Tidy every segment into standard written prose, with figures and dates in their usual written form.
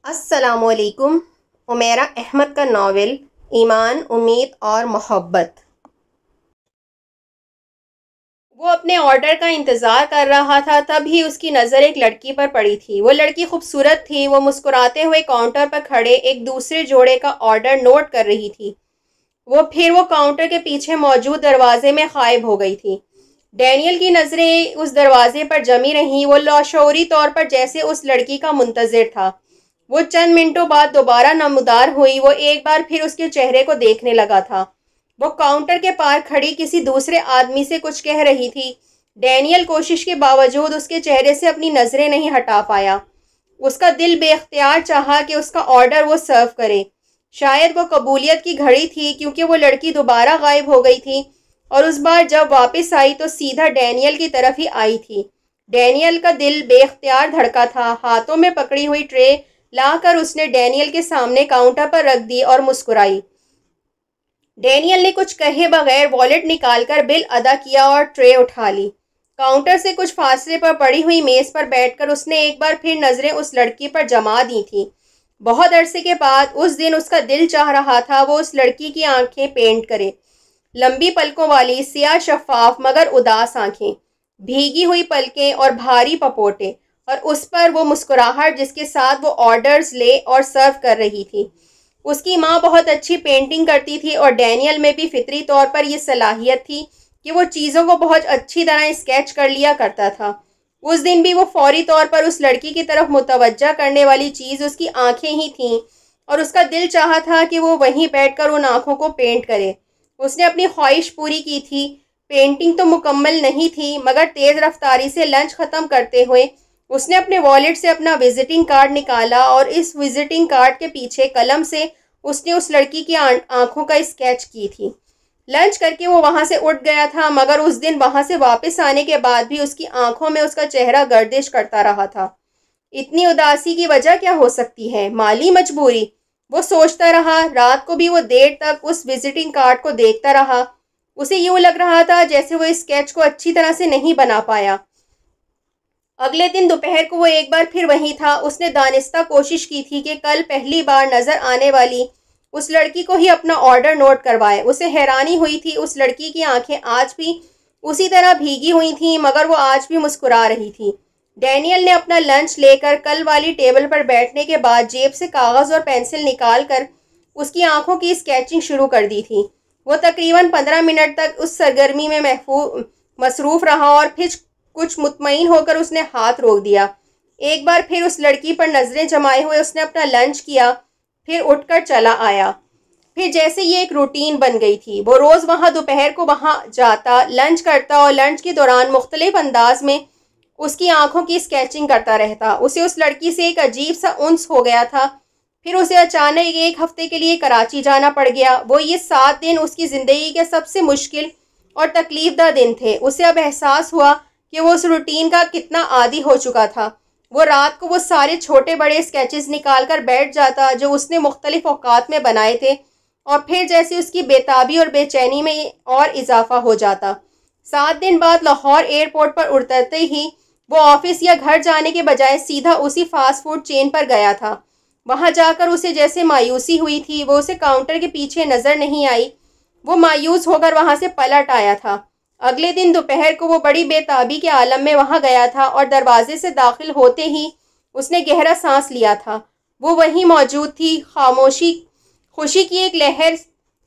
السلام علیکم۔ عمیرہ احمد کا ناول ایمان، امید اور محبت۔ وہ اپنے آرڈر کا انتظار کر رہا تھا، تب ہی اس کی نظر ایک لڑکی پر پڑی تھی۔ وہ لڑکی خوبصورت تھی۔ وہ مسکراتے ہوئے کاؤنٹر پر کھڑے ایک دوسرے جوڑے کا آرڈر نوٹ کر رہی تھی۔ وہ کاؤنٹر کے پیچھے موجود دروازے میں غائب ہو گئی تھی۔ ڈینیل کی نظریں اس دروازے پر جمی رہیں۔ وہ لاشعوری طور پر جیسے اس لڑکی کا منتظر تھا۔ وہ چند منٹوں بعد دوبارہ نمودار ہوئی۔ وہ ایک بار پھر اس کے چہرے کو دیکھنے لگا تھا۔ وہ کاؤنٹر کے پار کھڑی کسی دوسرے آدمی سے کچھ کہہ رہی تھی۔ ڈینیل کوشش کے باوجود اس کے چہرے سے اپنی نظریں نہیں ہٹا پایا۔ اس کا دل بے اختیار چاہا کہ اس کا آرڈر وہ سرو کرے۔ شاید وہ قبولیت کی گھڑی تھی، کیونکہ وہ لڑکی دوبارہ غائب ہو گئی تھی اور اس بار جب واپس آئی تو سیدھا ڈینیل کی طرف ہی آئی تھی۔ ڈینیل کا دل بے اختیار دھڑکا تھا۔ ہاتھوں میں پکڑی ہوئی ٹرے لا کر اس نے ڈینیل کے سامنے کاؤنٹر پر رکھ دی اور مسکرائی۔ ڈینیل نے کچھ کہے بغیر والیٹ نکال کر بل ادا کیا اور ٹرے اٹھا لی۔ کاؤنٹر سے کچھ فاصلے پر پڑی ہوئی میز پر بیٹھ کر اس نے ایک بار پھر نظریں اس لڑکی پر جما دی تھیں۔ بہت عرصے کے بعد اس دن اس کا دل چاہ رہا تھا وہ اس لڑکی کی آنکھیں پینٹ کرے۔ لمبی پلکوں والی، سیاہ شفاف مگر اداس آنکھیں، بھیگی ہوئی پلکیں اور بھاری پپوٹے، اور اس پر وہ مسکراہٹ جس کے ساتھ وہ آرڈرز لے اور سرو کر رہی تھی۔ اس کی ماں بہت اچھی پینٹنگ کرتی تھی اور ڈینیل میں بھی فطری طور پر یہ صلاحیت تھی کہ وہ چیزوں کو بہت اچھی طرح اسکیچ کر لیا کرتا تھا۔ اس دن بھی وہ فوری طور پر اس لڑکی کی طرف متوجہ کرنے والی چیز اس کی آنکھیں ہی تھیں، اور اس کا دل چاہا تھا کہ وہ وہیں بیٹھ کر ان آنکھوں کو پینٹ کرے۔ اس نے اپنی خواہش پوری کی تھی۔ پینٹنگ تو مکمل نہیں تھی، مگر تیز رفتاری سے لنچ ختم کرتے ہوئے اس نے اپنے والیٹ سے اپنا وزٹنگ کارڈ نکالا اور اس وزٹنگ کارڈ کے پیچھے قلم سے اس نے اس لڑکی کی آنکھوں کا اسکیچ کی تھی۔ لنچ کر کے وہ وہاں سے اٹھ گیا تھا، مگر اس دن وہاں سے واپس آنے کے بعد بھی اس کی آنکھوں میں اس کا چہرہ گردش کرتا رہا تھا۔ اتنی اداسی کی وجہ کیا ہو سکتی ہے؟ مالی مجبوری؟ وہ سوچتا رہا۔ رات کو بھی وہ دیر تک اس وزٹنگ کارڈ کو دیکھتا رہا۔ اسے یوں لگ رہا تھا جیسے وہ اس اسکیچ کو اچھی طرح سے نہیں بنا پایا۔ اگلے دن دوپہر کو وہ ایک بار پھر وہیں تھا۔ اس نے دانستہ کوشش کی تھی کہ کل پہلی بار نظر آنے والی اس لڑکی کو ہی اپنا آرڈر نوٹ کروائے۔ اسے حیرانی ہوئی تھی اس لڑکی کی آنکھیں آج بھی اسی طرح بھیگی ہوئی تھیں، مگر وہ آج بھی مسکرا رہی تھی۔ ڈینیل نے اپنا لنچ لے کر کل والی ٹیبل پر بیٹھنے کے بعد جیب سے کاغذ اور پینسل نکال کر اس کی آنکھوں کی اسکیچنگ شروع کر دی تھی۔ وہ تقریباً 15 منٹ تک اس سرگرمی میں مصروف رہا اور پھر کچھ مطمئن ہو کر اس نے ہاتھ روک دیا۔ ایک بار پھر اس لڑکی پر نظریں جمائے ہوئے اس نے اپنا لنچ کیا، پھر اٹھ کر چلا آیا۔ پھر جیسے یہ ایک روٹین بن گئی تھی۔ وہ روز وہاں دوپہر کو وہاں جاتا، لنچ کرتا اور لنچ کے دوران مختلف انداز میں اس کی آنکھوں کی اسکیچنگ کرتا رہتا۔ اسے اس لڑکی سے ایک عجیب سا انس ہو گیا تھا۔ پھر اسے اچانک ایک ہفتے کے لیے کراچی جانا پڑ گیا۔ وہ یہ 7 دن اس کی زندگی کے سب سے مشکل اور تکلیف دہ دن تھے۔ اسے اب احساس ہوا کہ وہ اس روٹین کا کتنا عادی ہو چکا تھا۔ وہ رات کو وہ سارے چھوٹے بڑے اسکیچز نکال کر بیٹھ جاتا جو اس نے مختلف اوقات میں بنائے تھے، اور پھر جیسے اس کی بےتابی اور بے چینی میں اور اضافہ ہو جاتا۔ 7 دن بعد لاہور ایئرپورٹ پر اترتے ہی وہ آفس یا گھر جانے کے بجائے سیدھا اسی فاسٹ فوڈ چین پر گیا تھا۔ وہاں جا کر اسے جیسے مایوسی ہوئی تھی۔ وہ اسے کاؤنٹر کے پیچھے نظر نہیں آئی۔ وہ مایوس ہو کر وہاں سے پلٹ آیا تھا۔ اگلے دن دوپہر کو وہ بڑی بے تابی کے عالم میں وہاں گیا تھا اور دروازے سے داخل ہوتے ہی اس نے گہرا سانس لیا تھا۔ وہ وہیں موجود تھی۔ خوشی کی ایک لہر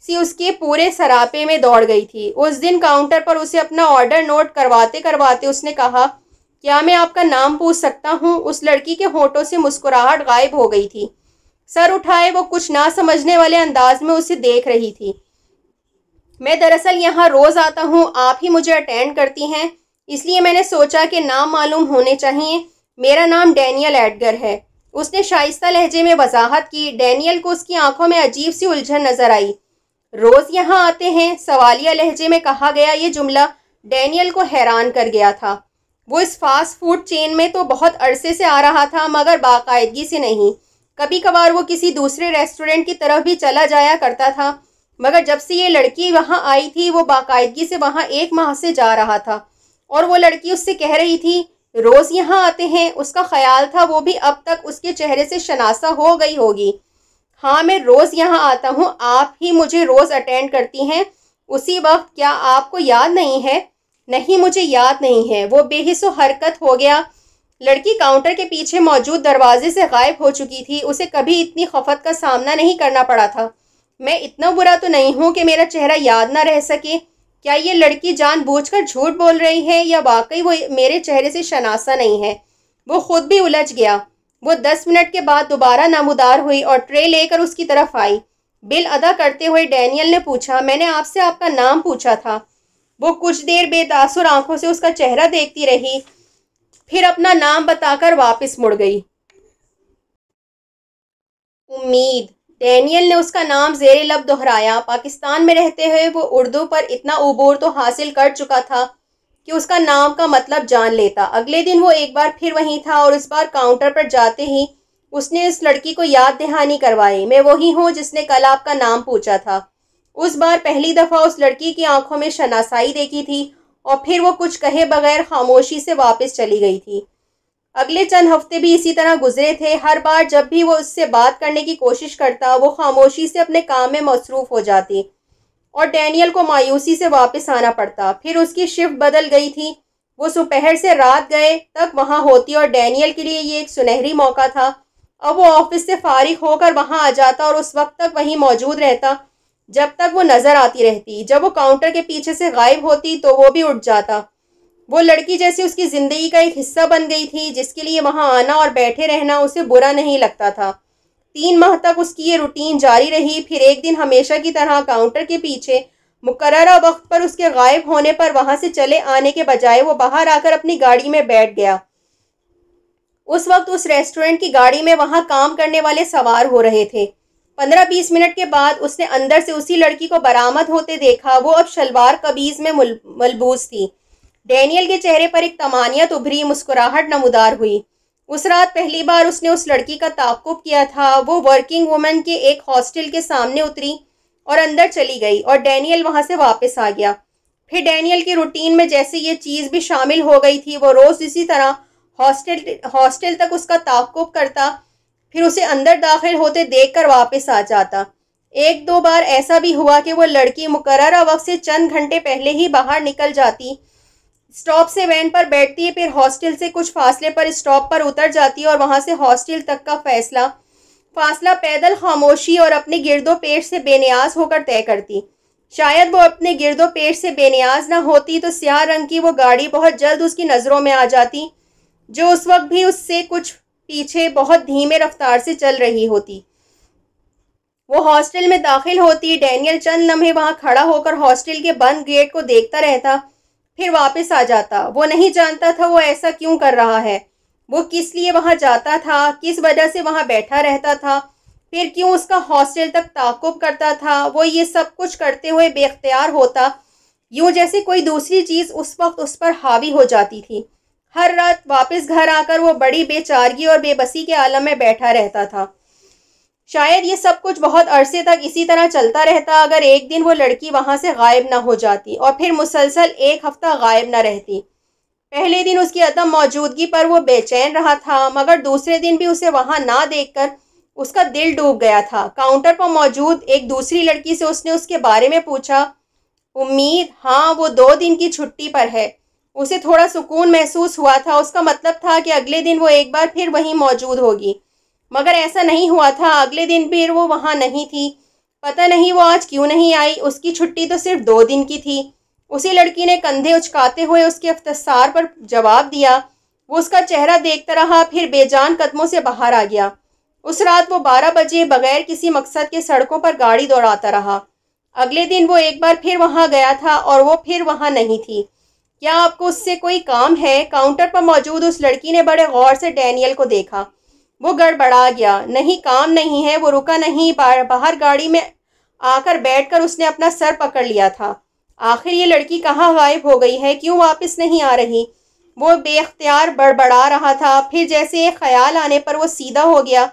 سی اس کے پورے سراپے میں دوڑ گئی تھی۔ اس دن کاؤنٹر پر اسے اپنا آرڈر نوٹ کرواتے کرواتے اس نے کہا، کیا میں آپ کا نام پوچھ سکتا ہوں؟ اس لڑکی کے ہونٹوں سے مسکراہٹ غائب ہو گئی تھی۔ سر اٹھائے وہ کچھ نہ سمجھنے والے انداز میں اسے دیکھ رہی تھی۔ میں دراصل یہاں روز آتا ہوں، آپ ہی مجھے اٹینڈ کرتی ہیں، اس لیے میں نے سوچا کہ نام معلوم ہونے چاہیے۔ میرا نام ڈینیل ایڈگر ہے، اس نے شائستہ لہجے میں وضاحت کی۔ ڈینیل کو اس کی آنکھوں میں عجیب سی الجھن نظر آئی۔ روز یہاں آتے ہیں؟ سوالیہ لہجے میں کہا گیا یہ جملہ ڈینیل کو حیران کر گیا تھا۔ وہ اس فاسٹ فوڈ چین میں تو بہت عرصے سے آ رہا تھا، مگر باقاعدگی سے نہیں۔ کبھی کبھار وہ کسی دوسرے ریسٹورنٹ کی طرف بھی چلا جایا کرتا تھا، مگر جب سے یہ لڑکی وہاں آئی تھی وہ باقاعدگی سے وہاں 1 ماہ سے جا رہا تھا، اور وہ لڑکی اس سے کہہ رہی تھی روز یہاں آتے ہیں؟ اس کا خیال تھا وہ بھی اب تک اس کے چہرے سے شناسا ہو گئی ہوگی۔ ہاں میں روز یہاں آتا ہوں، آپ ہی مجھے روز اٹینڈ کرتی ہیں اسی وقت، کیا آپ کو یاد نہیں ہے؟ نہیں مجھے یاد نہیں ہے۔ وہ بے حس و حرکت ہو گیا۔ لڑکی کاؤنٹر کے پیچھے موجود دروازے سے غائب ہو چکی تھی۔ اسے کبھی اتنی خفت کا سامنا نہیں کرنا پڑا تھا۔ میں اتنا برا تو نہیں ہوں کہ میرا چہرہ یاد نہ رہ سکے۔ کیا یہ لڑکی جان بوجھ کر جھوٹ بول رہی ہے یا واقعی وہ میرے چہرے سے شناسا نہیں ہے؟ وہ خود بھی الجھ گیا۔ وہ 10 منٹ کے بعد دوبارہ نمودار ہوئی اور ٹرے لے کر اس کی طرف آئی۔ بل ادا کرتے ہوئے ڈینیل نے پوچھا، میں نے آپ سے آپ کا نام پوچھا تھا۔ وہ کچھ دیر بے تاثر آنکھوں سے اس کا چہرہ دیکھتی رہی، پھر اپنا نام بتا کر واپس مڑ گئی۔ امید۔ ڈینیل نے اس کا نام زیر لب دہرایا۔ پاکستان میں رہتے ہوئے وہ اردو پر اتنا عبور تو حاصل کر چکا تھا کہ اس کا نام کا مطلب جان لیتا۔ اگلے دن وہ ایک بار پھر وہیں تھا اور اس بار کاؤنٹر پر جاتے ہی اس نے اس لڑکی کو یاد دہانی کروائی، میں وہی ہوں جس نے کل آپ کا نام پوچھا تھا۔ اس بار پہلی دفعہ اس لڑکی کی آنکھوں میں شناسائی دیکھی تھی اور پھر وہ کچھ کہے بغیر خاموشی سے واپس چلی گئی تھی۔ اگلے چند ہفتے بھی اسی طرح گزرے تھے۔ ہر بار جب بھی وہ اس سے بات کرنے کی کوشش کرتا، وہ خاموشی سے اپنے کام میں مصروف ہو جاتی اور ڈینیل کو مایوسی سے واپس آنا پڑتا۔ پھر اس کی شفٹ بدل گئی تھی۔ وہ دوپہر سے رات گئے تک وہاں ہوتی اور ڈینیل کے لیے یہ ایک سنہری موقع تھا۔ اب وہ آفس سے فارغ ہو کر وہاں آ جاتا اور اس وقت تک وہیں موجود رہتا جب تک وہ نظر آتی رہتی۔ جب وہ کاؤنٹر کے پیچھے سے غائب ہوتی تو وہ بھی اٹھ جاتا۔ وہ لڑکی جیسے اس کی زندگی کا ایک حصہ بن گئی تھی، جس کے لیے وہاں آنا اور بیٹھے رہنا اسے برا نہیں لگتا تھا۔ 3 ماہ تک اس کی یہ روٹین جاری رہی۔ پھر ایک دن ہمیشہ کی طرح کاؤنٹر کے پیچھے مقررہ وقت پر اس کے غائب ہونے پر وہاں سے چلے آنے کے بجائے وہ باہر آ کر اپنی گاڑی میں بیٹھ گیا۔ اس وقت اس ریسٹورنٹ کی گاڑی میں وہاں کام کرنے والے سوار ہو رہے تھے۔ 15-20 منٹ کے بعد اس نے اندر سے اسی لڑکی کو برآمد ہوتے دیکھا۔ وہ اب شلوار قمیض میں ملبوس تھی۔ ڈینیل کے چہرے پر ایک طمانینت ابھری، مسکراہٹ نمودار ہوئی۔ اس رات پہلی بار اس نے اس لڑکی کا تعاقب کیا تھا۔ وہ ورکنگ وومن کے ایک ہاسٹل کے سامنے اتری اور اندر چلی گئی اور ڈینیل وہاں سے واپس آ گیا۔ پھر ڈینیل کی روٹین میں جیسے یہ چیز بھی شامل ہو گئی تھی، وہ روز اسی طرح ہاسٹل تک اس کا تعاقب کرتا، پھر اسے اندر داخل ہوتے دیکھ کر واپس آ جاتا۔ 1-2 بار ایسا بھی ہوا کہ وہ لڑکی مقررہ وقت سے چند گھنٹے پہلے ہی باہر نکل جاتی، اسٹاپ سے وین پر بیٹھتی، پھر ہاسٹل سے کچھ فاصلے پر اسٹاپ پر اتر جاتی اور وہاں سے ہاسٹل تک کا فاصلہ پیدل خاموشی اور اپنے گرد و پیش سے بے نیاز ہو کر طے کرتی۔ شاید وہ اپنے گرد و پیش سے بے نیاز نہ ہوتی تو سیاہ رنگ کی وہ گاڑی بہت جلد اس کی نظروں میں آ جاتی، جو اس وقت بھی اس سے کچھ پیچھے بہت دھیمے رفتار سے چل رہی ہوتی۔ وہ ہاسٹل میں داخل ہوتی۔ ڈینیل چند لمحے وہاں کھڑا ہو کر ہاسٹل کے بند گیٹ کو دیکھتا رہتا، پھر واپس آ جاتا۔ وہ نہیں جانتا تھا وہ ایسا کیوں کر رہا ہے، وہ کس لیے وہاں جاتا تھا، کس وجہ سے وہاں بیٹھا رہتا تھا، پھر کیوں اس کا ہاسٹل تک تعاقب کرتا تھا۔ وہ یہ سب کچھ کرتے ہوئے بے اختیار ہوتا، یوں جیسے کوئی دوسری چیز اس وقت اس پر حاوی ہو جاتی تھی۔ ہر رات واپس گھر آ کر وہ بڑی بے چارگی اور بے بسی کے عالم میں بیٹھا رہتا تھا۔ شاید یہ سب کچھ بہت عرصے تک اسی طرح چلتا رہتا اگر ایک دن وہ لڑکی وہاں سے غائب نہ ہو جاتی اور پھر مسلسل 1 ہفتہ غائب نہ رہتی۔ پہلے دن اس کی عدم موجودگی پر وہ بے چین رہا تھا، مگر دوسرے دن بھی اسے وہاں نہ دیکھ کر اس کا دل ڈوب گیا تھا۔ کاؤنٹر پر موجود ایک دوسری لڑکی سے اس نے اس کے بارے میں پوچھا۔ امید؟ ہاں، وہ 2 دن کی چھٹی پر ہے۔ اسے تھوڑا سکون محسوس ہوا تھا، اس کا مطلب تھا کہ اگلے دن وہ ایک بار پھر وہیں موجود ہوگی، مگر ایسا نہیں ہوا تھا۔ اگلے دن پھر وہ وہاں نہیں تھی۔ پتہ نہیں وہ آج کیوں نہیں آئی، اس کی چھٹی تو صرف 2 دن کی تھی۔ اسی لڑکی نے کندھے اچکاتے ہوئے اس کے استفسار پر جواب دیا۔ وہ اس کا چہرہ دیکھتا رہا، پھر بے جان قدموں سے باہر آ گیا۔ اس رات وہ 12 بجے بغیر کسی مقصد کے سڑکوں پر گاڑی دوڑاتا رہا۔ اگلے دن وہ ایک بار پھر وہاں گیا تھا اور وہ پھر وہاں نہیں تھی۔ کیا آپ کو اس سے کوئی کام ہے؟ کاؤنٹر پر موجود اس لڑکی نے بڑے غور سے ڈینیل کو دیکھا۔ وہ گڑبڑا گیا۔ نہیں، کام نہیں ہے۔ وہ رکا نہیں، باہر گاڑی میں آ کر بیٹھ کر اس نے اپنا سر پکڑ لیا تھا۔ آخر یہ لڑکی کہاں غائب ہو گئی ہے، کیوں واپس نہیں آ رہی؟ وہ بے اختیار بڑبڑا رہا تھا، پھر جیسے ایک خیال آنے پر وہ سیدھا ہو گیا۔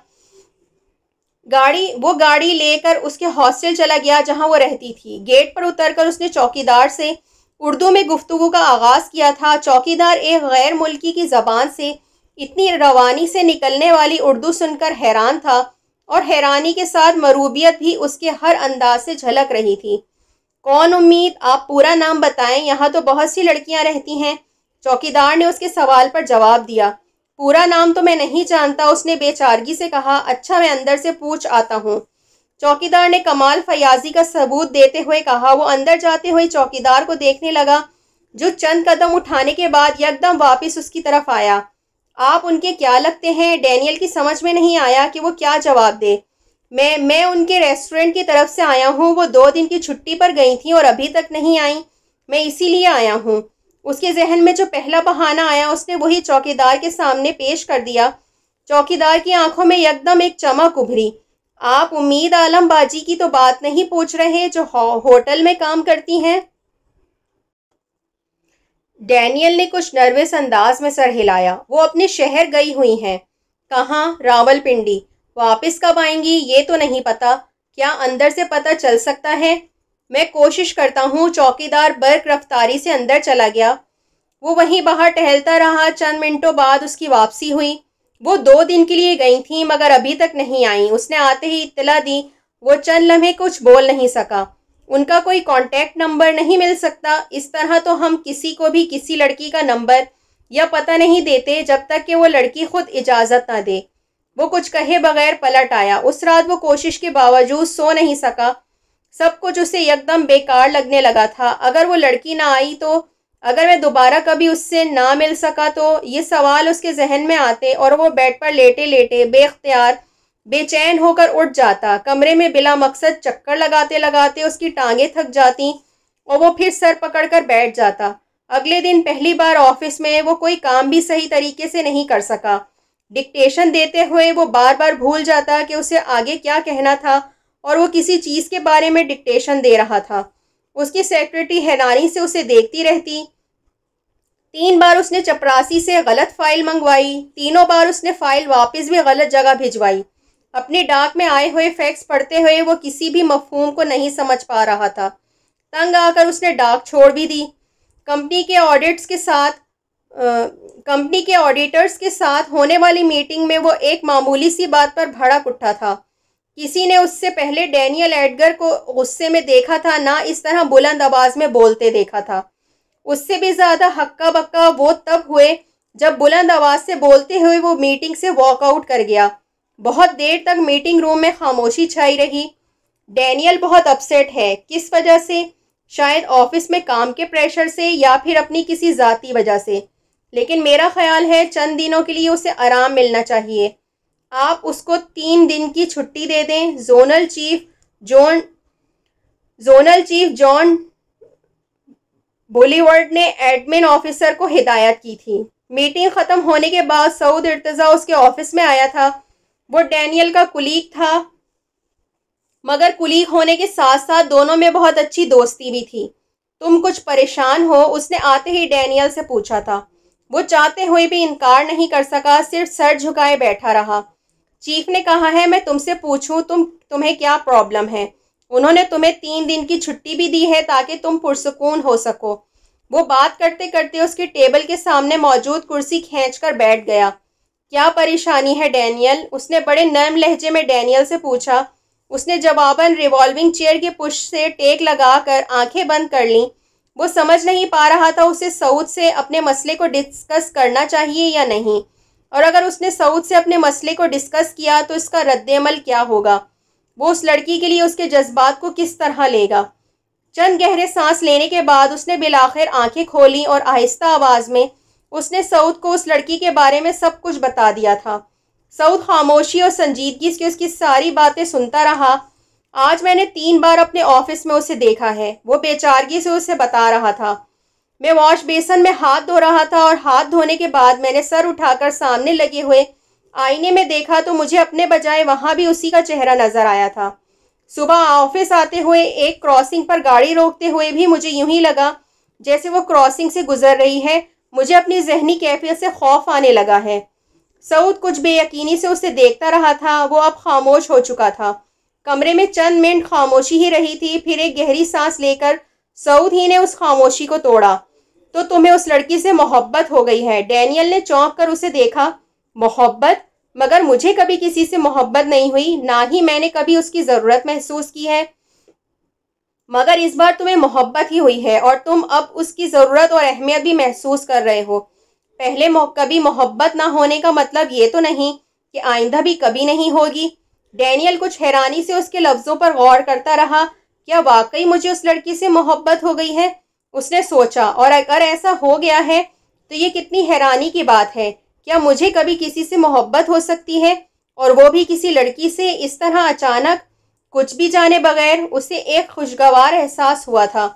گاڑی لے کر اس کے ہاسٹل چلا گیا جہاں وہ رہتی تھی۔ گیٹ پر اتر کر اس نے چوکیدار سے اردو میں گفتگو کا آغاز کیا تھا۔ چوکیدار ایک غیر ملکی کی زبان سے اتنی روانی سے نکلنے والی اردو سن کر حیران تھا، اور حیرانی کے ساتھ مروبیت بھی اس کے ہر انداز سے جھلک رہی تھی۔ کون امید؟ آپ پورا نام بتائیں، یہاں تو بہت سی لڑکیاں رہتی ہیں۔ چوکیدار نے اس کے سوال پر جواب دیا۔ پورا نام تو میں نہیں جانتا، اس نے بے چارگی سے کہا۔ اچھا، میں اندر سے پوچھ آتا ہوں، چوکیدار نے کمال فیاضی کا ثبوت دیتے ہوئے کہا۔ وہ اندر جاتے ہوئے چوکیدار کو دیکھنے لگا، جو چند قدم اٹھانے کے بعد یکدم واپس اس کی طرف آیا۔ آپ ان کے کیا لگتے ہیں؟ ڈینیل کی سمجھ میں نہیں آیا کہ وہ کیا جواب دے۔ میں ان کے ریسٹورنٹ کی طرف سے آیا ہوں۔ وہ 2 دن کی چھٹی پر گئی تھیں اور ابھی تک نہیں آئیں، میں اسی لیے آیا ہوں۔ اس کے ذہن میں جو پہلا بہانہ آیا اس نے وہی چوکیدار کے سامنے پیش کر دیا۔ چوکیدار کی آنکھوں میں یکدم ایک چمک ابھری۔ آپ امید عالم باجی کی تو بات نہیں پوچھ رہے جو ہوٹل میں کام کرتی ہیں؟ ڈینیل نے کچھ نروس انداز میں سر ہلایا۔ وہ اپنے شہر گئی ہوئی ہیں۔ کہاں؟ راول پنڈی۔ واپس کب آئیں گی یہ تو نہیں پتا۔ کیا اندر سے پتہ چل سکتا ہے؟ میں کوشش کرتا ہوں۔ چوکیدار برق رفتاری سے اندر چلا گیا۔ وہ وہیں باہر ٹہلتا رہا۔ چند منٹوں بعد اس کی واپسی ہوئی۔ وہ 2 دن کے لیے گئی تھیں مگر ابھی تک نہیں آئیں۔ اس نے آتے ہی اطلاع دی۔ وہ چند لمحے کچھ بول نہیں سکا۔ ان کا کوئی کانٹیکٹ نمبر نہیں مل سکتا؟ اس طرح تو ہم کسی کو بھی کسی لڑکی کا نمبر یا پتہ نہیں دیتے جب تک کہ وہ لڑکی خود اجازت نہ دے۔ وہ کچھ کہے بغیر پلٹ آیا۔ اس رات وہ کوشش کے باوجود سو نہیں سکا۔ سب کچھ اسے یکدم بیکار لگنے لگا تھا۔ اگر وہ لڑکی نہ آئی تو، اگر میں دوبارہ کبھی اس سے نہ مل سکا تو، یہ سوال اس کے ذہن میں آتے اور وہ بیڈ پر لیٹے لیٹے بے اختیار بے چین ہو کر اٹھ جاتا۔ کمرے میں بلا مقصد چکر لگاتے لگاتے اس کی ٹانگیں تھک جاتی اور وہ پھر سر پکڑ کر بیٹھ جاتا۔ اگلے دن پہلی بار آفس میں وہ کوئی کام بھی صحیح طریقے سے نہیں کر سکا۔ ڈکٹیشن دیتے ہوئے وہ بار بار بھول جاتا کہ اسے آگے کیا کہنا تھا، اور وہ کسی چیز کے بارے میں ڈکٹیشن دے رہا تھا۔ اس کی سیکرٹری حیرانی سے اسے دیکھتی رہتی۔ 3 بار اس نے چپراسی سے غلط فائل منگوائی۔ تینوں بار اس نے فائل واپس بھی غلط جگہ بھجوائی۔ اپنے ڈاک میں آئے ہوئے فیکس پڑھتے ہوئے وہ کسی بھی مفہوم کو نہیں سمجھ پا رہا تھا۔ تنگ آ کر اس نے ڈاک چھوڑ بھی دی۔ کمپنی کے آڈیٹرز کے ساتھ ہونے والی میٹنگ میں وہ ایک معمولی سی بات پر بھڑک اٹھا تھا۔ کسی نے اس سے پہلے ڈینیل ایڈگر کو غصے میں دیکھا تھا، نہ اس طرح بلند آواز میں بولتے دیکھا تھا۔ اس سے بھی زیادہ ہکا بکا وہ تب ہوئے جب بلند آواز سے بولتے ہوئے وہ میٹنگ سے واک آؤٹ کر گیا۔ بہت دیر تک میٹنگ روم میں خاموشی چھائی رہی۔ ڈینیل بہت اپسیٹ ہے۔ کس وجہ سے؟ شاید آفس میں کام کے پریشر سے یا پھر اپنی کسی ذاتی وجہ سے، لیکن میرا خیال ہے چند دنوں کے لیے اسے آرام ملنا چاہیے۔ آپ اس کو 3 دن کی چھٹی دے دیں۔ زونل چیف جان بولیورڈ نے ایڈمن آفیسر کو ہدایت کی تھی۔ میٹنگ ختم ہونے کے بعد سعود ارتضیٰ اس کے آفس میں آیا تھا۔ وہ ڈینیل کا کلیگ تھا، مگر کلیگ ہونے کے ساتھ ساتھ دونوں میں بہت اچھی دوستی بھی تھی۔ تم کچھ پریشان ہو؟ اس نے آتے ہی ڈینیل سے پوچھا تھا۔ وہ چاہتے ہوئے بھی انکار نہیں کر سکا، صرف سر جھکائے بیٹھا رہا۔ چیف نے کہا ہے میں تم سے پوچھوں تمہیں کیا پرابلم ہے؟ انہوں نے تمہیں 3 دن کی چھٹی بھی دی ہے تاکہ تم پرسکون ہو سکو۔ وہ بات کرتے کرتے اس کے ٹیبل کے سامنے موجود کرسی کھینچ کر بیٹھ گیا۔ کیا پریشانی ہے ڈینیل؟ اس نے بڑے نرم لہجے میں ڈینیل سے پوچھا۔ اس نے جواباً ریوالونگ چیئر کے پش سے ٹیک لگا کر آنکھیں بند کر لیں۔ وہ سمجھ نہیں پا رہا تھا اسے سعود سے اپنے مسئلے کو ڈسکس کرنا چاہیے یا نہیں، اور اگر اس نے سعود سے اپنے مسئلے کو ڈسکس کیا تو اس کا رد عمل کیا ہوگا، وہ اس لڑکی کے لیے اس کے جذبات کو کس طرح لے گا۔ چند گہرے سانس لینے کے بعد اس نے بالآخر آنکھیں کھولیں اور آہستہ آواز میں اس نے سعود کو اس لڑکی کے بارے میں سب کچھ بتا دیا تھا۔ سعود خاموشی اور سنجیدگی سے اس کی ساری باتیں سنتا رہا۔ آج میں نے 3 بار اپنے آفس میں اسے دیکھا ہے، وہ بے چارگی سے اسے بتا رہا تھا۔ میں واش بیسن میں ہاتھ دھو رہا تھا اور ہاتھ دھونے کے بعد میں نے سر اٹھا کر سامنے لگے ہوئے آئینے میں دیکھا تو مجھے اپنے بجائے وہاں بھی اسی کا چہرہ نظر آیا تھا۔ صبح آفس آتے ہوئے ایک کراسنگ پر گاڑی روکتے ہوئے بھی مجھے یوں ہی لگا جیسے وہ کراسنگ سے گزر رہی ہے۔ مجھے اپنی ذہنی کیفیت سے خوف آنے لگا ہے۔ سعود کچھ بے یقینی سے اسے دیکھتا رہا تھا۔ وہ اب خاموش ہو چکا تھا۔ کمرے میں چند منٹ خاموشی ہی رہی تھی، پھر ایک گہری سانس لے کر سعود ہی نے اس خاموشی کو توڑا۔ تو تمہیں اس لڑکی سے محبت ہو گئی ہے؟ ڈینیل نے چونک کر اسے دیکھا۔ محبت؟ مگر مجھے کبھی کسی سے محبت نہیں ہوئی، نہ ہی میں نے کبھی اس کی ضرورت محسوس کی ہے۔ مگر اس بار تمہیں محبت ہی ہوئی ہے، اور تم اب اس کی ضرورت اور اہمیت بھی محسوس کر رہے ہو۔ پہلے کبھی محبت نہ ہونے کا مطلب یہ تو نہیں کہ آئندہ بھی کبھی نہیں ہوگی۔ ڈینیل کچھ حیرانی سے اس کے لفظوں پر غور کرتا رہا۔ کیا واقعی مجھے اس لڑکی سے محبت ہو گئی ہے؟ اس نے سوچا، اور اگر ایسا ہو گیا ہے تو یہ کتنی حیرانی کی بات ہے۔ کیا مجھے کبھی کسی سے محبت ہو سکتی ہے؟ اور وہ بھی کسی لڑکی سے، اس طرح اچانک، کچھ بھی جانے بغیر؟ اسے ایک خوشگوار احساس ہوا تھا۔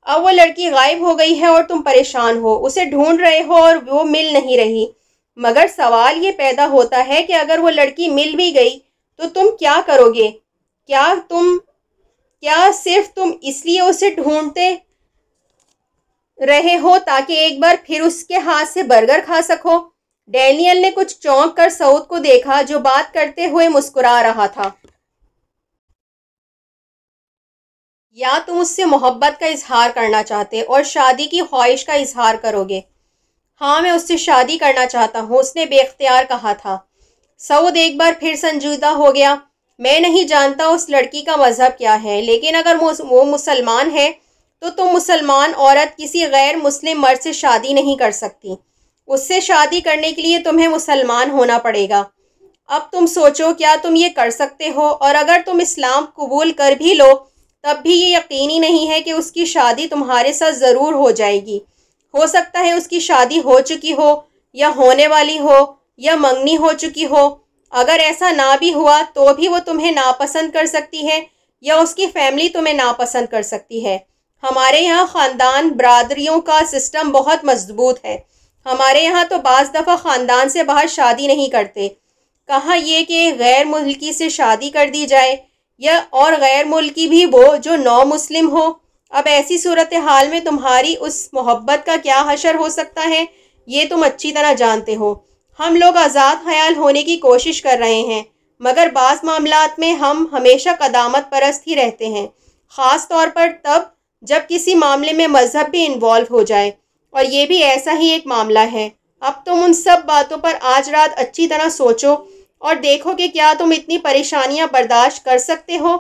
اب وہ لڑکی غائب ہو گئی ہے اور تم پریشان ہو، اسے ڈھونڈ رہے ہو اور وہ مل نہیں رہی۔ مگر سوال یہ پیدا ہوتا ہے کہ اگر وہ لڑکی مل بھی گئی تو تم کیا کرو گے؟ کیا صرف تم اس لیے اسے ڈھونڈتے رہے ہو تاکہ ایک بار پھر اس کے ہاتھ سے برگر کھا سکو؟ ڈینیل نے کچھ چونک کر سعود کو دیکھا، جو بات کرتے ہوئے مسکرا رہا تھا۔ یا تم اس سے محبت کا اظہار کرنا چاہتے اور شادی کی خواہش کا اظہار کرو گے؟ ہاں، میں اس سے شادی کرنا چاہتا ہوں، اس نے بے اختیار کہا تھا۔ سعود ایک بار پھر سنجیدہ ہو گیا۔ میں نہیں جانتا اس لڑکی کا مذہب کیا ہے، لیکن اگر وہ مسلمان ہے تو تم مسلمان عورت کسی غیر مسلم مرد سے شادی نہیں کر سکتی۔ اس سے شادی کرنے کے لیے تمہیں مسلمان ہونا پڑے گا۔ اب تم سوچو، کیا تم یہ کر سکتے ہو؟ اور اگر تم اسلام قبول کر بھی لو تب بھی یہ یقینی نہیں ہے کہ اس کی شادی تمہارے ساتھ ضرور ہو جائے گی۔ ہو سکتا ہے اس کی شادی ہو چکی ہو، یا ہونے والی ہو، یا منگنی ہو چکی ہو۔ اگر ایسا نہ بھی ہوا تو بھی وہ تمہیں ناپسند کر سکتی ہے، یا اس کی فیملی تمہیں ناپسند کر سکتی ہے۔ ہمارے یہاں خاندان برادریوں کا سسٹم بہت مضبوط ہے۔ ہمارے یہاں تو بعض دفعہ خاندان سے باہر شادی نہیں کرتے۔ کہاں یہ کہ غیر ملکی سے شادی کر دی جائے، یا اور غیر ملکی بھی وہ جو نو مسلم ہو۔ اب ایسی صورتحال میں تمہاری اس محبت کا کیا حشر ہو سکتا ہے، یہ تم اچھی طرح جانتے ہو۔ ہم لوگ آزاد خیال ہونے کی کوشش کر رہے ہیں، مگر بعض معاملات میں ہم ہمیشہ قدامت پرست ہی رہتے ہیں، خاص طور پر تب جب کسی معاملے میں مذہب بھی انوالو ہو جائے، اور یہ بھی ایسا ہی ایک معاملہ ہے۔ اب تم ان سب باتوں پر آج رات اچھی طرح سوچو اور دیکھو کہ کیا تم اتنی پریشانیاں برداشت کر سکتے ہو۔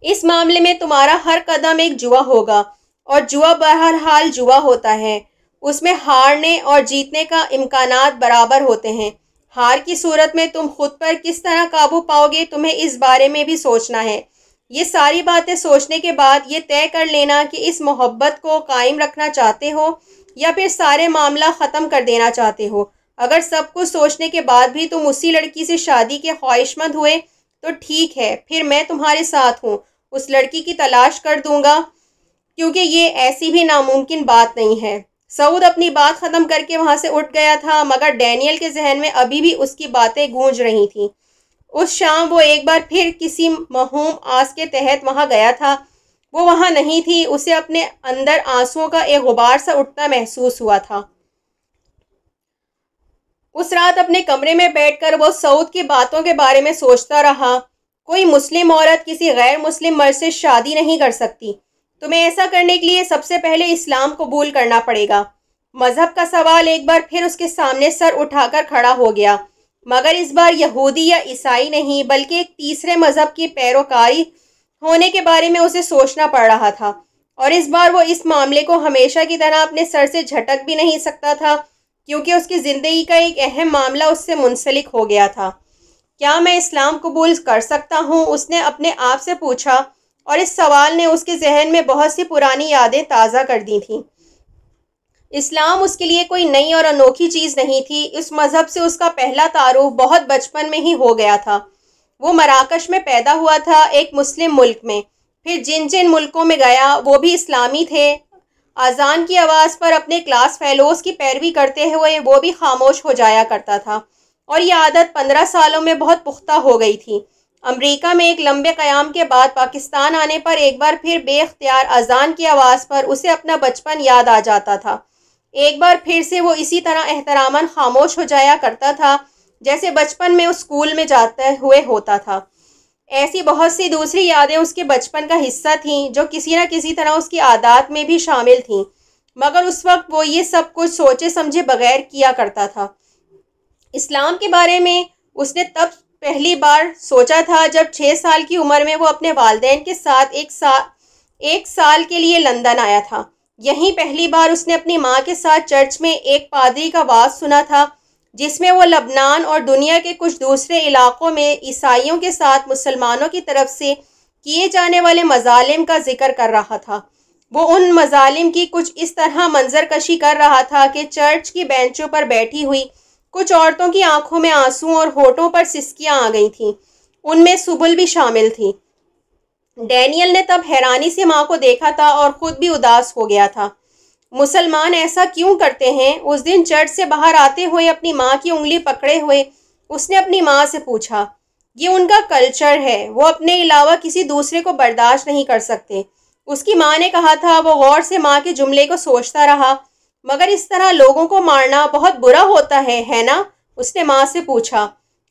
اس معاملے میں تمہارا ہر قدم ایک جوا ہوگا، اور جوا بہرحال جوا ہوتا ہے، اس میں ہارنے اور جیتنے کا امکانات برابر ہوتے ہیں۔ ہار کی صورت میں تم خود پر کس طرح قابو پاؤ گے، تمہیں اس بارے میں بھی سوچنا ہے۔ یہ ساری باتیں سوچنے کے بعد یہ طے کر لینا کہ اس محبت کو قائم رکھنا چاہتے ہو یا پھر سارے معاملہ ختم کر دینا چاہتے ہو۔ اگر سب کچھ سوچنے کے بعد بھی تم اسی لڑکی سے شادی کے خواہش مند ہوئے تو ٹھیک ہے، پھر میں تمہارے ساتھ ہوں، اس لڑکی کی تلاش کر دوں گا، کیونکہ یہ ایسی بھی ناممکن بات نہیں ہے۔ سعود اپنی بات ختم کر کے وہاں سے اٹھ گیا تھا، مگر ڈینیل کے ذہن میں ابھی بھی اس کی باتیں گونج رہی تھیں۔ اس شام وہ ایک بار پھر کسی موہوم آس کے تحت وہاں گیا تھا۔ وہ وہاں نہیں تھی، اسے اپنے اندر آنسوؤں کا ایک غبار سا اٹھتا محسوس ہوا تھا۔ اس رات اپنے کمرے میں بیٹھ کر وہ سعود کی باتوں کے بارے میں سوچتا رہا۔ کوئی مسلم عورت کسی غیر مسلم مرد سے شادی نہیں کر سکتی۔ تمہیں ایسا کرنے کے لیے سب سے پہلے اسلام قبول کرنا پڑے گا۔ مذہب کا سوال ایک بار پھر اس کے سامنے سر اٹھا کر کھڑا ہو گیا، مگر اس بار یہودی یا عیسائی نہیں، بلکہ ایک تیسرے مذہب کی پیروکاری ہونے کے بارے میں اسے سوچنا پڑ رہا تھا، اور اس بار وہ اس معاملے کو ہمیشہ کی طرح اپنے سر سے جھٹک بھی نہیں سکتا تھا، کیونکہ اس کی زندگی کا ایک اہم معاملہ اس سے منسلک ہو گیا تھا۔ کیا میں اسلام قبول کر سکتا ہوں؟ اس نے اپنے آپ سے پوچھا، اور اس سوال نے اس کے ذہن میں بہت سی پرانی یادیں تازہ کر دی تھیں۔ اسلام اس کے لیے کوئی نئی اور انوکھی چیز نہیں تھی۔ اس مذہب سے اس کا پہلا تعارف بہت بچپن میں ہی ہو گیا تھا۔ وہ مراکش میں پیدا ہوا تھا، ایک مسلم ملک میں۔ پھر جن جن ملکوں میں گیا وہ بھی اسلامی تھے۔ اذان کی آواز پر اپنے کلاس فیلوز کی پیروی کرتے ہوئے وہ بھی خاموش ہو جایا کرتا تھا، اور یہ عادت 15 سالوں میں بہت پختہ ہو گئی تھی۔ امریکہ میں ایک لمبے قیام کے بعد پاکستان آنے پر ایک بار پھر بے اختیار اذان کی آواز پر اسے اپنا بچپن یاد آ جاتا تھا۔ ایک بار پھر سے وہ اسی طرح احتراماً خاموش ہو جایا کرتا تھا جیسے بچپن میں اس اسکول میں جاتے ہوئے ہوتا تھا۔ ایسی بہت سی دوسری یادیں اس کے بچپن کا حصہ تھیں جو کسی نہ کسی طرح اس کی عادات میں بھی شامل تھیں، مگر اس وقت وہ یہ سب کچھ سوچے سمجھے بغیر کیا کرتا تھا۔ اسلام کے بارے میں اس نے تب پہلی بار سوچا تھا جب 6 سال کی عمر میں وہ اپنے والدین کے ساتھ ایک سال کے لیے لندن آیا تھا۔ یہیں پہلی بار اس نے اپنی ماں کے ساتھ چرچ میں ایک پادری کا وعظ سنا تھا، جس میں وہ لبنان اور دنیا کے کچھ دوسرے علاقوں میں عیسائیوں کے ساتھ مسلمانوں کی طرف سے کیے جانے والے مظالم کا ذکر کر رہا تھا۔ وہ ان مظالم کی کچھ اس طرح منظر کشی کر رہا تھا کہ چرچ کی بینچوں پر بیٹھی ہوئی کچھ عورتوں کی آنکھوں میں آنسو اور ہونٹوں پر سسکیاں آ گئی تھیں۔ ان میں سبل بھی شامل تھی۔ ڈینیل نے تب حیرانی سے ماں کو دیکھا تھا اور خود بھی اداس ہو گیا تھا۔ مسلمان ایسا کیوں کرتے ہیں؟ اس دن چرچ سے باہر آتے ہوئے اپنی ماں کی انگلی پکڑے ہوئے اس نے اپنی ماں سے پوچھا۔ یہ ان کا کلچر ہے، وہ اپنے علاوہ کسی دوسرے کو برداشت نہیں کر سکتے۔ اس کی ماں نے کہا تھا۔ وہ غور سے ماں کے جملے کو سوچتا رہا۔ مگر اس طرح لوگوں کو مارنا بہت برا ہوتا ہے نا؟ اس نے ماں سے پوچھا۔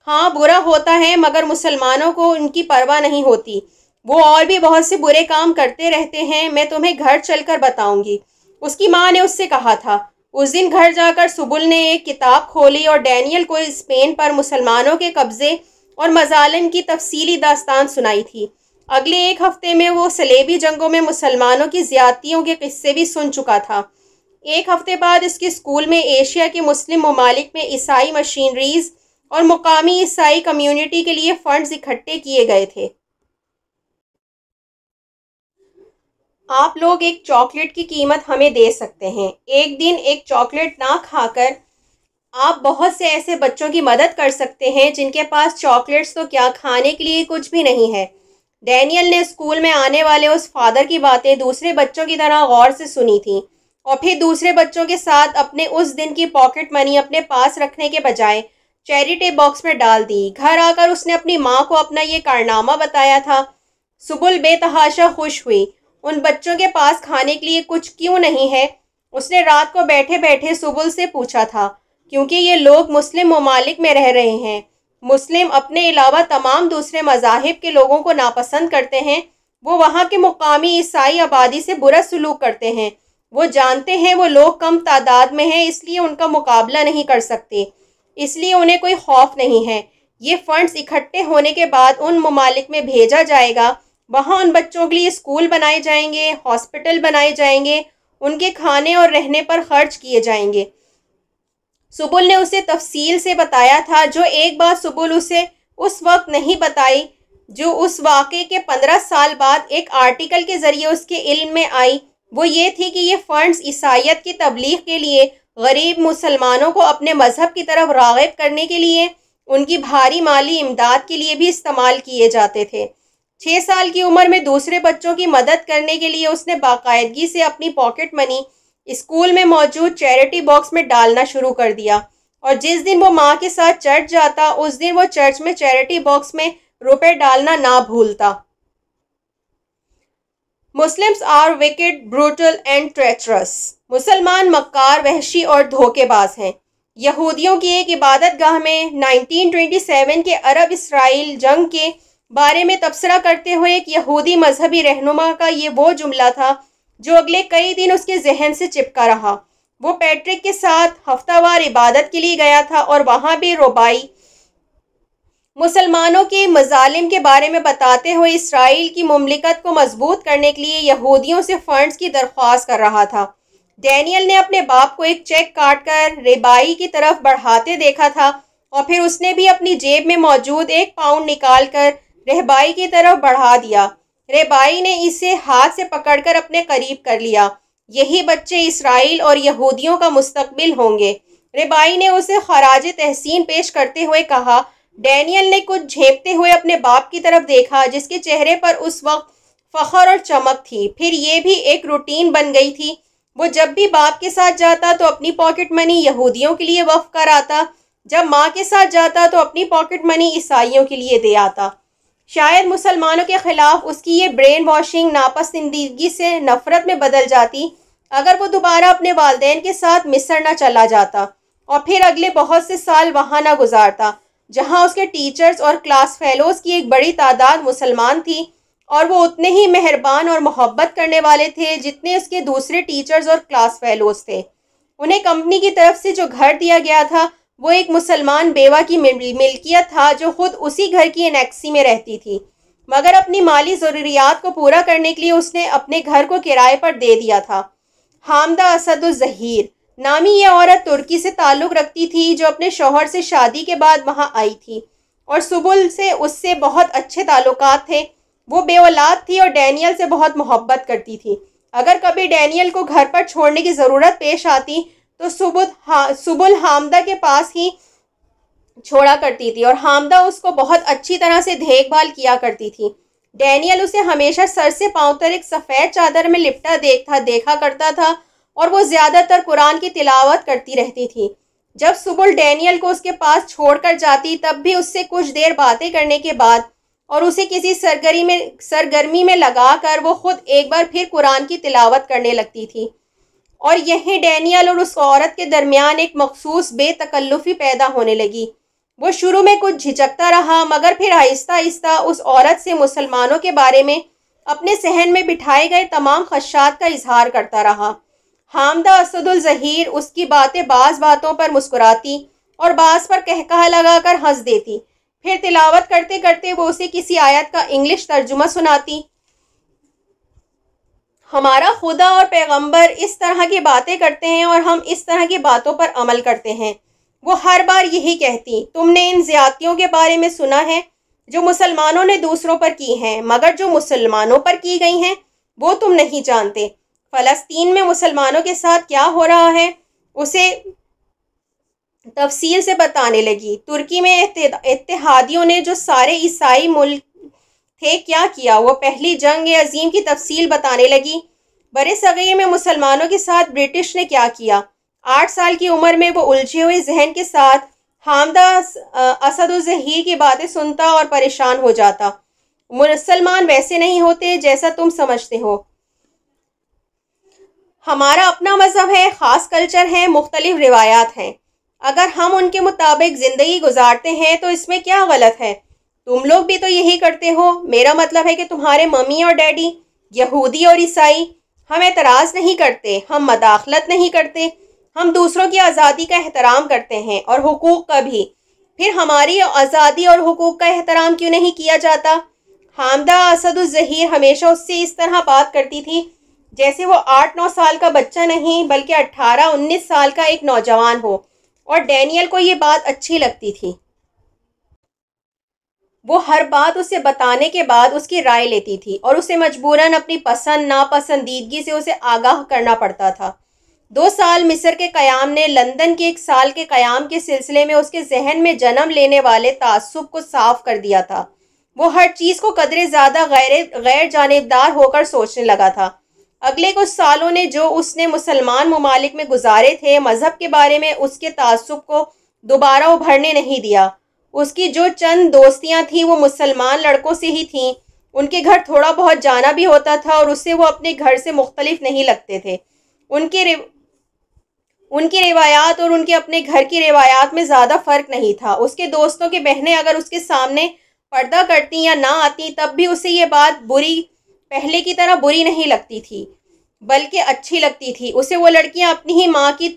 ہاں برا ہوتا ہے، مگر مسلمانوں کو ان کی پرواہ نہیں ہوتی۔ وہ اور بھی بہت سے برے کام کرتے رہتے ہیں، میں تمہیں گھر چل کر بتاؤں گی، اس کی ماں نے اس سے کہا تھا۔ اس دن گھر جا کر سبل نے ایک کتاب کھولی اور ڈینیل کو اسپین پر مسلمانوں کے قبضے اور مظالم کی تفصیلی داستان سنائی تھی۔ اگلے ایک ہفتے میں وہ صلیبی جنگوں میں مسلمانوں کی زیادتیوں کے قصے بھی سن چکا تھا۔ ایک ہفتے بعد اس کے اسکول میں ایشیا کے مسلم ممالک میں عیسائی مشینریز اور مقامی عیسائی کمیونٹی کے لیے فنڈز اکٹھے کیے گئے تھے۔ آپ لوگ ایک چاکلیٹ کی قیمت ہمیں دے سکتے ہیں۔ ایک دن ایک چاکلیٹ نہ کھا کر آپ بہت سے ایسے بچوں کی مدد کر سکتے ہیں جن کے پاس چاکلیٹس تو کیا کھانے کے لیے کچھ بھی نہیں ہے۔ ڈینیل نے اسکول میں آنے والے اس فادر کی باتیں دوسرے بچوں کی طرح غور سے سنی تھیں اور پھر دوسرے بچوں کے ساتھ اپنے اس دن کی پاکٹ منی اپنے پاس رکھنے کے بجائے چیریٹی باکس میں ڈال دی۔ گھر آ کر اس نے اپنی ماں کو اپنا یہ کارنامہ بتایا تھا۔ سبل بے تحاشا خوش ہوئی۔ ان بچوں کے پاس کھانے کے لیے کچھ کیوں نہیں ہے؟ اس نے رات کو بیٹھے بیٹھے سبل سے پوچھا تھا۔ کیونکہ یہ لوگ مسلم ممالک میں رہ رہے ہیں۔ مسلم اپنے علاوہ تمام دوسرے مذاہب کے لوگوں کو ناپسند کرتے ہیں۔ وہ وہاں کے مقامی عیسائی آبادی سے برا سلوک کرتے ہیں۔ وہ جانتے ہیں وہ لوگ کم تعداد میں ہیں، اس لیے ان کا مقابلہ نہیں کر سکتے، اس لیے انہیں کوئی خوف نہیں ہے۔ یہ فنڈز اکٹھے ہونے کے بعد ان ممالک میں بھیجا جائے گا۔ وہاں ان بچوں کے لیے اسکول بنائے جائیں گے، ہاسپٹل بنائے جائیں گے، ان کے کھانے اور رہنے پر خرچ کیے جائیں گے۔ سبل نے اسے تفصیل سے بتایا تھا۔ جو ایک بات سبل اسے اس وقت نہیں بتائی، جو اس واقعے کے 15 سال بعد ایک آرٹیکل کے ذریعے اس کے علم میں آئی، وہ یہ تھی کہ یہ فنڈز عیسائیت کی تبلیغ کے لیے، غریب مسلمانوں کو اپنے مذہب کی طرف راغب کرنے کے لیے، ان کی بھاری مالی امداد کے لیے بھی استعمال کیے جاتے تھے۔ 6 سال کی عمر میں دوسرے بچوں کی مدد کرنے کے لیے اس نے باقاعدگی سے اپنی پاکٹ منی اسکول میں موجود چیریٹی باکس میں ڈالنا شروع کر دیا، اور جس دن وہ ماں کے ساتھ چرچ جاتا اس دن وہ چرچ میں چیریٹی باکس میں روپے ڈالنا نہ بھولتا۔ Muslims are wicked, brutal and treacherous. مسلمان مکار، وحشی اور دھوکے باز ہیں۔ یہودیوں کی ایک عبادت گاہ میں 1927 کے عرب اسرائیل جنگ کے بارے میں تبصرہ کرتے ہوئے ایک یہودی مذہبی رہنما کا یہ وہ جملہ تھا جو اگلے کئی دن اس کے ذہن سے چپکا رہا۔ وہ پیٹرک کے ساتھ ہفتہ وار عبادت کے لیے گیا تھا اور وہاں بھی ربائی مسلمانوں کے مظالم کے بارے میں بتاتے ہوئے اسرائیل کی مملکت کو مضبوط کرنے کے لیے یہودیوں سے فنڈز کی درخواست کر رہا تھا۔ ڈینیل نے اپنے باپ کو ایک چیک کاٹ کر ربائی کی طرف بڑھاتے دیکھا تھا اور پھر اس نے بھی اپنی جیب میں موجود 1 پاؤنڈ نکال کر رہبائی کی طرف بڑھا دیا۔ رہبائی نے اسے ہاتھ سے پکڑ کر اپنے قریب کر لیا۔ یہی بچے اسرائیل اور یہودیوں کا مستقبل ہوں گے، رہبائی نے اسے خراج تحسین پیش کرتے ہوئے کہا۔ ڈینیل نے کچھ جھیپتے ہوئے اپنے باپ کی طرف دیکھا جس کے چہرے پر اس وقت فخر اور چمک تھی۔ پھر یہ بھی ایک روٹین بن گئی تھی۔ وہ جب بھی باپ کے ساتھ جاتا تو اپنی پاکٹ منی یہودیوں کے لیے وقف کر آتا، جب ماں کے ساتھ جاتا تو اپنی پاکٹ منی عیسائیوں کے لیے دے آتا۔ شاید مسلمانوں کے خلاف اس کی یہ برین واشنگ ناپسندیدگی سے نفرت میں بدل جاتی اگر وہ دوبارہ اپنے والدین کے ساتھ مصر نہ چلا جاتا اور پھر اگلے بہت سے سال وہاں نہ گزارتا۔ جہاں اس کے ٹیچرز اور کلاس فیلوز کی ایک بڑی تعداد مسلمان تھی، اور وہ اتنے ہی مہربان اور محبت کرنے والے تھے جتنے اس کے دوسرے ٹیچرز اور کلاس فیلوز تھے۔ انہیں کمپنی کی طرف سے جو گھر دیا گیا تھا وہ ایک مسلمان بیوہ کی ملکیت تھا جو خود اسی گھر کی انیکسی میں رہتی تھی، مگر اپنی مالی ضروریات کو پورا کرنے کے لیے اس نے اپنے گھر کو کرائے پر دے دیا تھا۔ حامدہ اسد الظہیر نامی یہ عورت ترکی سے تعلق رکھتی تھی جو اپنے شوہر سے شادی کے بعد وہاں آئی تھی، اور سبل سے اس سے بہت اچھے تعلقات تھے۔ وہ بے اولاد تھی اور ڈینیل سے بہت محبت کرتی تھی۔ اگر کبھی ڈینیل کو گھر پر چھوڑنے کی ضرورت پیش آتی تو سبل حامدہ کے پاس ہی چھوڑا کرتی تھی، اور حامدہ اس کو بہت اچھی طرح سے دیکھ بھال کیا کرتی تھی۔ ڈینیل اسے ہمیشہ سر سے پاؤں تک ایک سفید چادر میں لپٹا دیکھا کرتا تھا، اور وہ زیادہ تر قرآن کی تلاوت کرتی رہتی تھی۔ جب سبل ڈینیل کو اس کے پاس چھوڑ کر جاتی تب بھی اس سے کچھ دیر باتیں کرنے کے بعد اور اسے کسی سرگرمی میں لگا کر وہ خود ایک بار پھر قرآن کی تلاوت کرنے لگتی تھی، اور یہیں ڈینیل اور اس عورت کے درمیان ایک مخصوص بے تکلفی پیدا ہونے لگی۔ وہ شروع میں کچھ جھجکتا رہا، مگر پھر آہستہ آہستہ اس عورت سے مسلمانوں کے بارے میں اپنے ذہن میں بٹھائے گئے تمام خدشات کا اظہار کرتا رہا۔ حامدہ اسد الظہیر اس کی بعض باتوں پر مسکراتی اور بعض پر قہقہہ لگا کر ہنس دیتی، پھر تلاوت کرتے کرتے وہ اسے کسی آیت کا انگلش ترجمہ سناتی۔ ہمارا خدا اور پیغمبر اس طرح کی باتیں کرتے ہیں اور ہم اس طرح کی باتوں پر عمل کرتے ہیں۔ وہ ہر بار یہی کہتی، تم نے ان زیادتیوں کے بارے میں سنا ہے جو مسلمانوں نے دوسروں پر کی ہیں، مگر جو مسلمانوں پر کی گئی ہیں وہ تم نہیں جانتے۔ فلسطین میں مسلمانوں کے ساتھ کیا ہو رہا ہے اسے تفصیل سے بتانے لگی۔ ترکی میں اتحادیوں نے جو سارے عیسائی ملک تھے کیا کیا، وہ پہلی جنگ عظیم کی تفصیل بتانے لگی۔ برے صغیر میں مسلمانوں کے ساتھ برٹش نے کیا کیا۔ 8 سال کی عمر میں وہ الجھے ہوئے ذہن کے ساتھ حامدہ اسد الظہیر کی باتیں سنتا اور پریشان ہو جاتا۔ مسلمان ویسے نہیں ہوتے جیسا تم سمجھتے ہو۔ ہمارا اپنا مذہب ہے، خاص کلچر ہے، مختلف روایات ہیں۔ اگر ہم ان کے مطابق زندگی گزارتے ہیں تو اس میں کیا غلط ہے؟ تم لوگ بھی تو یہی کرتے ہو۔ میرا مطلب ہے کہ تمہارے ممی اور ڈیڈی یہودی اور عیسائی۔ ہم اعتراض نہیں کرتے، ہم مداخلت نہیں کرتے، ہم دوسروں کی آزادی کا احترام کرتے ہیں اور حقوق کا بھی۔ پھر ہماری آزادی اور حقوق کا احترام کیوں نہیں کیا جاتا؟ حامدہ اسد الظہیر ہمیشہ اس سے اس طرح بات کرتی تھی جیسے وہ 8-9 سال کا بچہ نہیں بلکہ 18-19 سال کا ایک نوجوان ہو، اور ڈینیل کو یہ بات اچھی لگتی تھی۔ وہ ہر بات اسے بتانے کے بعد اس کی رائے لیتی تھی اور اسے مجبوراً اپنی پسند ناپسندیدگی سے اسے آگاہ کرنا پڑتا تھا۔ 2 سال مصر کے قیام نے لندن کے 1 سال کے قیام کے سلسلے میں اس کے ذہن میں جنم لینے والے تعصب کو صاف کر دیا تھا۔ وہ ہر چیز کو قدرے زیادہ غیر جانبدار ہو کر سوچنے لگا تھا۔ اگلے کچھ سالوں نے جو اس نے مسلمان ممالک میں گزارے تھے مذہب کے بارے میں اس کے تعصب کو دوبارہ ابھرنے نہیں دیا۔ اس کی جو چند دوستیاں تھیں وہ مسلمان لڑکوں سے ہی تھیں۔ ان کے گھر تھوڑا بہت جانا بھی ہوتا تھا اور اسے وہ اپنے گھر سے مختلف نہیں لگتے تھے۔ ان کی روایات اور ان کے اپنے گھر کی روایات میں زیادہ فرق نہیں تھا۔ اس کے دوستوں کی بہنیں اگر اس کے سامنے پردہ کرتی یا نہ آتی تب بھی اسے یہ بات پہلے کی طرح بری نہیں لگتی تھی بلکہ اچھی لگتی تھی۔ اسے وہ لڑکیاں اپنی ہی ماں کی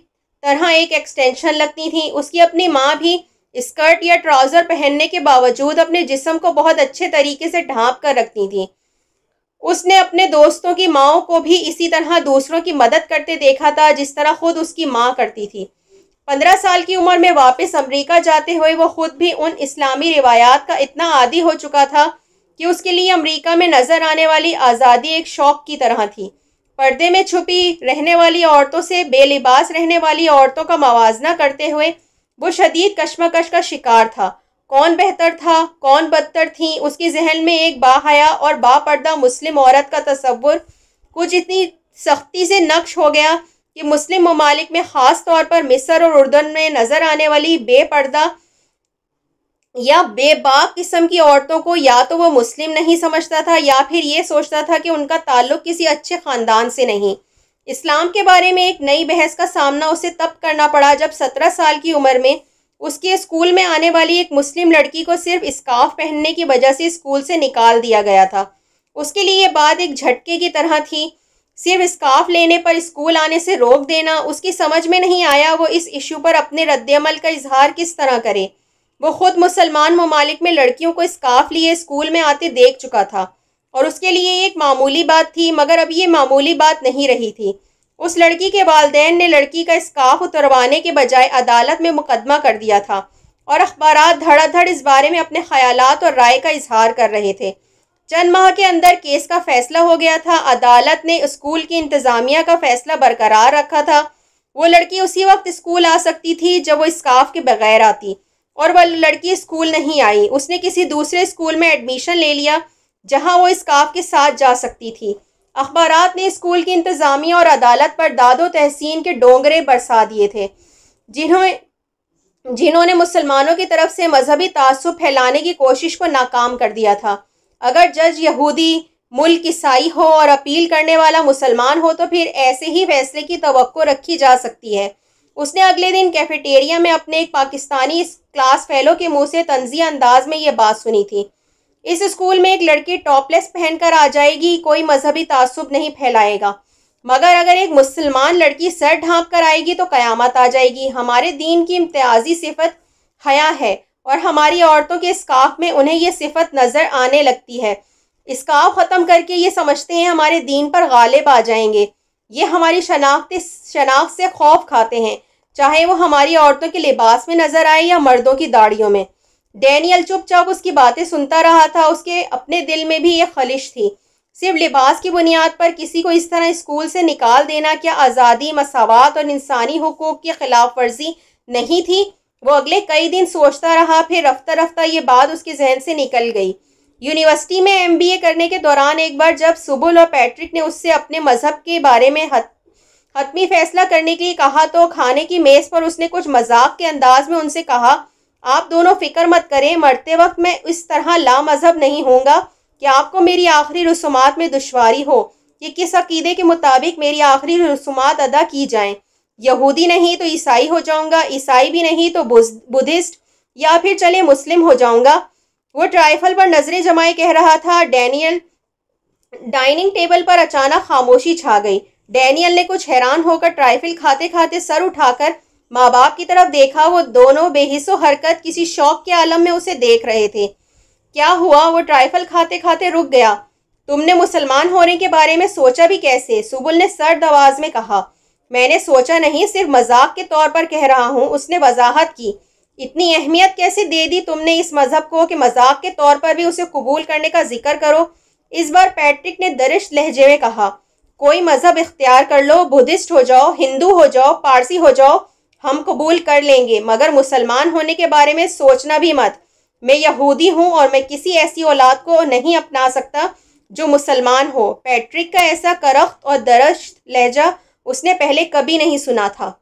طرح ایک ایکسٹینشن لگتی تھیں۔ اس کی اپنی ماں بھی اسکرٹ یا ٹراؤزر پہننے کے باوجود اپنے جسم کو بہت اچھے طریقے سے ڈھانپ کر رکھتی تھیں۔ اس نے اپنے دوستوں کی ماؤں کو بھی اسی طرح دوسروں کی مدد کرتے دیکھا تھا جس طرح خود اس کی ماں کرتی تھی۔ 15 سال کی عمر میں واپس امریکہ جاتے ہوئے وہ خود بھی ان اسلامی روایات کا اتنا عادی ہو چکا تھا کہ اس کے لیے امریکہ میں نظر آنے والی آزادی ایک شوق کی طرح تھی۔ پردے میں چھپی رہنے والی عورتوں سے بے لباس رہنے والی عورتوں کا موازنہ کرتے ہوئے وہ شدید کشمکش کا شکار تھا۔ کون بہتر تھا، کون بدتر تھی؟ اس کے ذہن میں ایک باحیا اور با پردہ مسلم عورت کا تصور کچھ اتنی سختی سے نقش ہو گیا کہ مسلم ممالک میں خاص طور پر مصر اور اردن میں نظر آنے والی بے پردہ یا بے باک قسم کی عورتوں کو یا تو وہ مسلم نہیں سمجھتا تھا یا پھر یہ سوچتا تھا کہ ان کا تعلق کسی اچھے خاندان سے نہیں۔ اسلام کے بارے میں ایک نئی بحث کا سامنا اسے تب کرنا پڑا جب 17 سال کی عمر میں اس کے اسکول میں آنے والی ایک مسلم لڑکی کو صرف اسکارف پہننے کی وجہ سے اسکول سے نکال دیا گیا تھا۔ اس کے لیے یہ بات ایک جھٹکے کی طرح تھی۔ صرف اسکارف لینے پر اسکول آنے سے روک دینا، اس کی سمجھ میں نہیں آیا وہ اس ایشو پر اپنے رد عمل کا اظہار کس طرح کرے۔ وہ خود مسلمان ممالک میں لڑکیوں کو اسکارف لیے اسکول میں آتے دیکھ چکا تھا اور اس کے لیے ایک معمولی بات تھی، مگر اب یہ معمولی بات نہیں رہی تھی۔ اس لڑکی کے والدین نے لڑکی کا اسکارف اتروانے کے بجائے عدالت میں مقدمہ کر دیا تھا اور اخبارات دھڑا دھڑ اس بارے میں اپنے خیالات اور رائے کا اظہار کر رہے تھے۔ چند ماہ کے اندر کیس کا فیصلہ ہو گیا تھا۔ عدالت نے اسکول کی انتظامیہ کا فیصلہ برقرار رکھا تھا۔ وہ لڑکی اسی وقت اسکول آ سکتی تھی جب وہ اسکارف کے بغیر آتی، اور وہ لڑکی اسکول نہیں آئی۔ اس نے کسی دوسرے اسکول میں ایڈمیشن لے لیا جہاں وہ اسکارف کے ساتھ جا سکتی تھی۔ اخبارات نے اسکول کی انتظامیہ اور عدالت پر داد و تحسین کے ڈونگرے برسا دیے تھے، جنہوں نے مسلمانوں کی طرف سے مذہبی تعصب پھیلانے کی کوشش کو ناکام کر دیا تھا۔ اگر جج یہودی، ملک عیسائی ہو اور اپیل کرنے والا مسلمان ہو تو پھر ایسے ہی فیصلے کی توقع رکھی جا سکتی ہے۔ اس نے اگلے دن کیفیٹیریا میں اپنے ایک پاکستانی کلاس فیلو کے منہ سے طنزیہ انداز میں یہ بات سنی تھی۔ اس اسکول میں ایک لڑکی ٹاپ لیس پہن کر آ جائے گی، کوئی مذہبی تعصب نہیں پھیلائے گا، مگر اگر ایک مسلمان لڑکی سر ڈھانپ کر آئے گی تو قیامت آ جائے گی۔ ہمارے دین کی امتیازی صفت حیا ہے اور ہماری عورتوں کے اسکارف میں انہیں یہ صفت نظر آنے لگتی ہے۔ اسکارف ختم کر کے یہ سمجھتے ہیں ہمارے دین پر غالب آ جائیں گے۔ یہ ہماری شناخت سے خوف کھاتے ہیں، چاہے وہ ہماری عورتوں کے لباس میں نظر آئے یا مردوں کی داڑھیوں میں۔ ڈینیل چپ چاپ اس کی باتیں سنتا رہا تھا۔ اس کے اپنے دل میں بھی یہ خلش تھی۔ صرف لباس کی بنیاد پر کسی کو اس طرح اسکول سے نکال دینا کیا آزادی، مساوات اور انسانی حقوق کی خلاف ورزی نہیں تھی؟ وہ اگلے کئی دن سوچتا رہا، پھر رفتہ رفتہ یہ بات اس کے ذہن سے نکل گئی۔ یونیورسٹی میں MBA کرنے کے دوران ایک بار جب سبل اور پیٹرک نے اس سے اپنے مذہب کے بارے میں حتمی فیصلہ کرنے کے لیے کہا تو کھانے کی میز پر اس نے کچھ مذاق کے انداز میں ان سے کہا، آپ دونوں فکر مت کریں، مرتے وقت میں اس طرح لا مذہب نہیں ہوں گا کہ آپ کو میری آخری رسومات میں دشواری ہو کہ کس عقیدے کے مطابق میری آخری رسومات ادا کی جائیں۔ یہودی نہیں تو عیسائی ہو جاؤں گا، عیسائی بھی نہیں تو بدھسٹ، یا پھر چلے مسلم ہو جاؤں گا۔ وہ ٹرائفل پر نظریں جمائے کہہ رہا تھا۔ ڈائننگ ٹیبل پر اچانک خاموشی چھا گئی۔ ڈینیل نے کچھ حیران ہو کر ٹرائفل کھاتے کھاتے سر اٹھا کر ماں باپ کی طرف دیکھا۔ وہ دونوں بے حس و حرکت کسی شوق کے عالم میں اسے دیکھ رہے تھے۔ کیا ہوا؟ وہ ٹرائفل کھاتے کھاتے رک گیا۔ تم نے مسلمان ہونے کے بارے میں سوچا بھی کیسے؟ سبل نے سرد آواز میں کہا۔ میں نے سوچا نہیں، صرف مذاق کے طور پر کہہ رہا ہوں، اس نے وضاحت کی۔ اتنی اہمیت کیسے دے دی تم نے اس مذہب کو کہ مذاق کے طور پر بھی اسے قبول کرنے کا ذکر کرو؟ اس بار پیٹرک نے درشت لہجے میں کہا۔ کوئی مذہب اختیار کر لو، بدھسٹ ہو جاؤ، ہندو ہو جاؤ، پارسی ہو جاؤ، ہم قبول کر لیں گے، مگر مسلمان ہونے کے بارے میں سوچنا بھی مت۔ میں یہودی ہوں اور میں کسی ایسی اولاد کو نہیں اپنا سکتا جو مسلمان ہو۔ پیٹرک کا ایسا کرخت اور درشت لہجہ اس نے پہلے کبھی نہیں سنا تھا۔